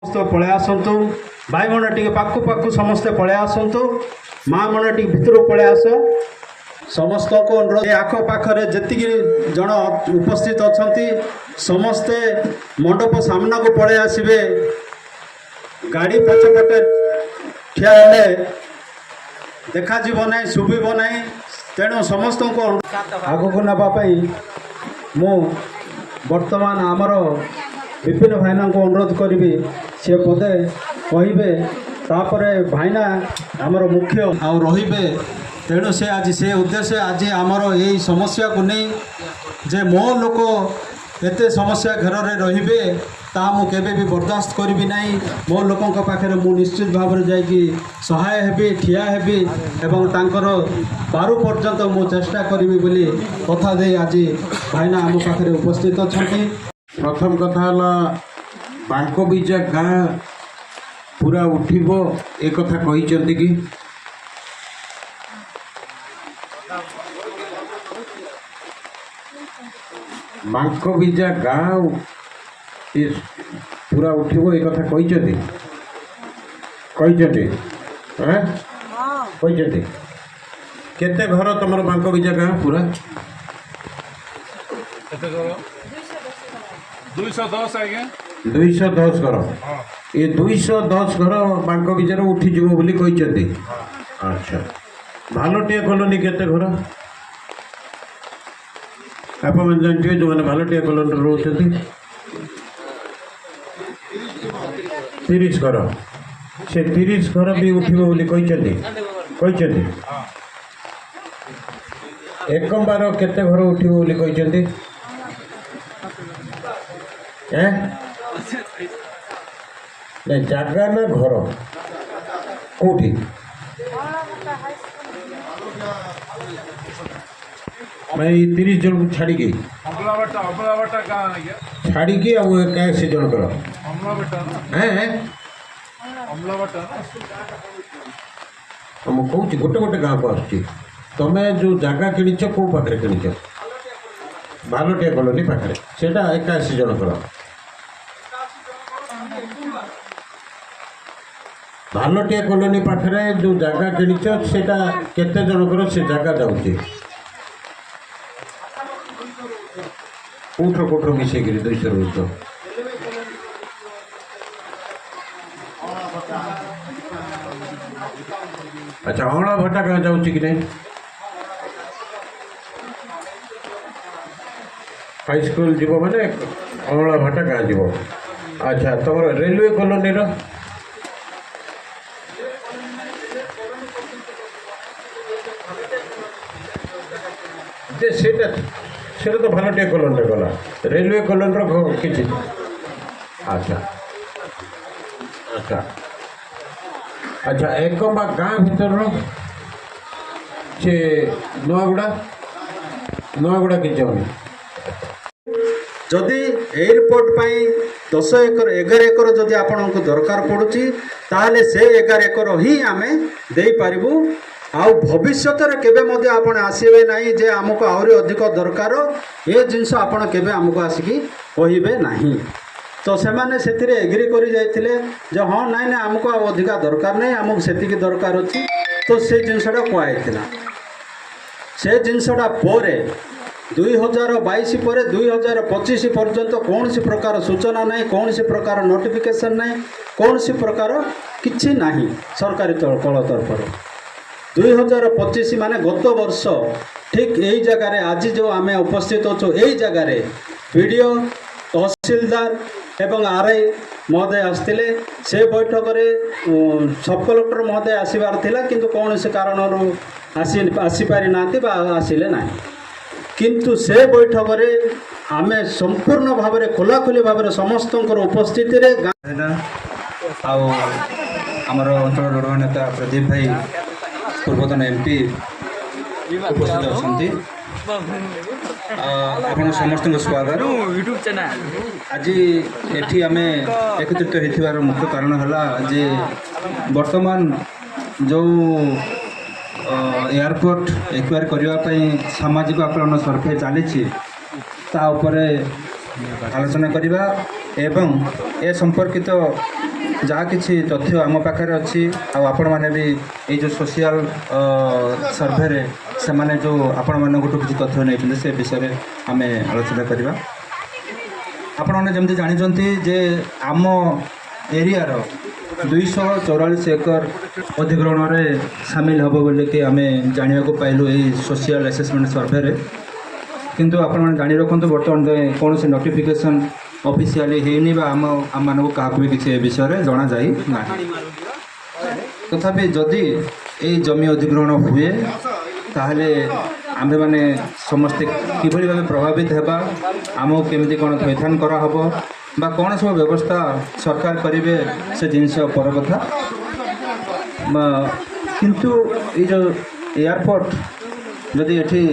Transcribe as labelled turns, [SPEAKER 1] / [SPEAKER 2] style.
[SPEAKER 1] समस्त पलि आसतु भाई मन टे पाखु समस्ते पलि आसतु माँ मन टे भितर पलि आस समस्त को अनुरोध आखपाखे जी जन उपस्थित अच्छा समस्ते मंडप सामना को पलि आसबे गाड़ी पछपटे ठिया देखा ना शुभ ना तेणु समस्त को आग को नापी मु बर्तमान आमर विपिन भाईना को अनुरोध करी सी पदे कहे तापर भाईना आमर मुख्य आउ रे तेणु से आज से उद्देश्य आज आमर यही समस्या को नहीं जे मो लोक एते समस्या घर में रे ता मु केबे भी बर्दाश्त करी ना मो लोकों पाखे मु निश्चित भाव में जाकि सहाय हेबी ठिया हेबी एवं तांकर पारु पर्यंत मु चेष्टा करी बोली कथा दे आज भाईना आम पाखे उपस्थित अच्छा।
[SPEAKER 2] प्रथम कथा बांको बीजा गाँ पूरा उठिब ए कथा कही कि बांको बीजा गाँ पूरा उठिब ए कथा कही केते घर तुम बांको बीजा गाँ पूरा
[SPEAKER 3] 210 आज्ञा
[SPEAKER 2] 210 घर ये 210 घर बांक विचार उठीज बोली कहते। अच्छा भालटिया कॉलोनी केते घर आप जानते जो मैंने भालटिया कॉलोनी रोचती 30 घर से 30 घर भी उठिब बोली कहते। एक बार केते घर उठिब बोली कहते जगह ना घर कौटी मैं 30 जन को छाड़ी छाड़ी से जन कर मुझे गोटे गोटे गाँव को आसुची तुम्हें जो जगह किच कौ पाखे किच भालटिया कॉलोनी पाखे से 81 जन कर भालटिया कॉलोनी पाखे जो जगह किच से केते जनकर से जगह जाऊँगी कौटर मिसेक 200 अच्छा अणा भट्टा कहाँ जाऊँगी कि नहीं हाई स्कूल जीव माने अणा भट्टा कहाँ जीव। अच्छा तुम रेलवे कॉलोनी से तो भालटिया कॉलोनी गला रेलवे कॉलोनी कि अच्छा अच्छा अच्छा एक गाँ भीतर से नुआगुड़ा कि
[SPEAKER 1] जदि एयरपोर्ट पाई 10 एकर 11 एकर जदि आपण को दरकार पड़ुची ताहले से 11 एकर ही आमे देई पारिबु आउ भविष्यत रे केबे मध्ये आपण आसीबे नाही जे हमको आउरी अधिक दरकार ए जिंस आपण केबे हमको आसिकी कहिबे नाही तो से माने सेतिरे एग्री करी जाइथिले जे हां नाही ना हमको अधिक दरकार नहीं हमको सेतिकी दरकार अछि तो से जिंसडा कोआइथिला से जिंसडा पोरे 2022 पर 2025 पर्यंत कौन सी प्रकार सूचना नहीं कौन सी प्रकार नोटिफिकेशन नहीं कौन सी प्रकार किछि नहीं सरकारी कल तरफ 2025 माने गत वर्ष ठीक यही जगार आज जो आम उपस्थित अच्छु यही जगार वीडियो तहसीलदार एवं आरआई महोदय आसते से बैठक में सब कलेक्टर महोदय आसबार किंतु कौन से कारण आसीपारी ना आसिले ना किंतु से बैठक में आम संपूर्ण भाव में खोलाखोली भाव में समस्त उपस्थिति
[SPEAKER 4] आमर अंचल लड़ुआ नेता प्रदीप भाई पूर्वतन एमपी उपस्थित अच्छा आप समस्त स्वागत यूट्यूब चैनल आज एटी आम एकत्रित होने मुख्य कारण है जे वर्तमान जो एयरपोर्ट एक्वायर करने सामाजिक आकलन सर्वे चली आलोचना करवा एवं ए संपर्कित ଯାହା କିଛି ତଥ୍ୟ ଆମ ପାଖରେ ଅଛି ଆଉ ଆପଣମାନେ ବି ଏଇ ଯେଉଁ ସୋସିଆଲ ସର୍ଭେରେ ସେମାନେ ଯେଉଁ ଆପଣମାନଙ୍କଠୁ କିଛି ତଥ୍ୟ ନେଇଛନ୍ତି ସେ ବିଷୟରେ ଆମେ ଆଲୋଚନା କରିବା। ଆପଣମାନେ ଯେମିତି ଜାଣିଛନ୍ତି ଯେ ଆମ ଏରିଆର 244 ଏକର ଅଧିଗ୍ରହଣରେ ସାମିଲ ହେବ ବୋଲିକି ଆମେ ଜାଣିବାକୁ ପାଇଲୁ ଏଇ ସୋସିଆଲ ଆସେସମେଣ୍ଟ ସର୍ଭେରେ। କିନ୍ତୁ ଆପଣମାନେ ଜାଣି ରଖନ୍ତୁ ବର୍ତ୍ତମାନ ଯାଏଁ କୌଣସି ନୋଟିଫିକେସନ୍ ଅଫିସିଆଲି ହେଇନି ବା ଆମମାନଙ୍କୁ କାହାକୁ ବି କିଛି ଏ ବିଷୟରେ ଜଣାଯାଇ ନାହିଁ। ତଥାପି ଯଦି ଏଇ ଜମି ଅଧିଗ୍ରହଣ ହୁଏ ତାହେଲେ ଆମ୍ଭେମାନେ ସମସ୍ତେ କିଭଳି ଭାବେ ପ୍ରଭାବିତ ହେବା, ଆମକୁ କେମିତି କ'ଣ ଥଇଥାନ କରାହେବ ବା କ'ଣ ସବୁ ବ୍ୟବସ୍ଥା ସରକାର କରିବେ ସେ ଜିନିଷ ପର କଥା। କିନ୍ତୁ ଏଇ ଯେଉଁ ଏୟାରପୋର୍ଟ ଯଦି ଏଠି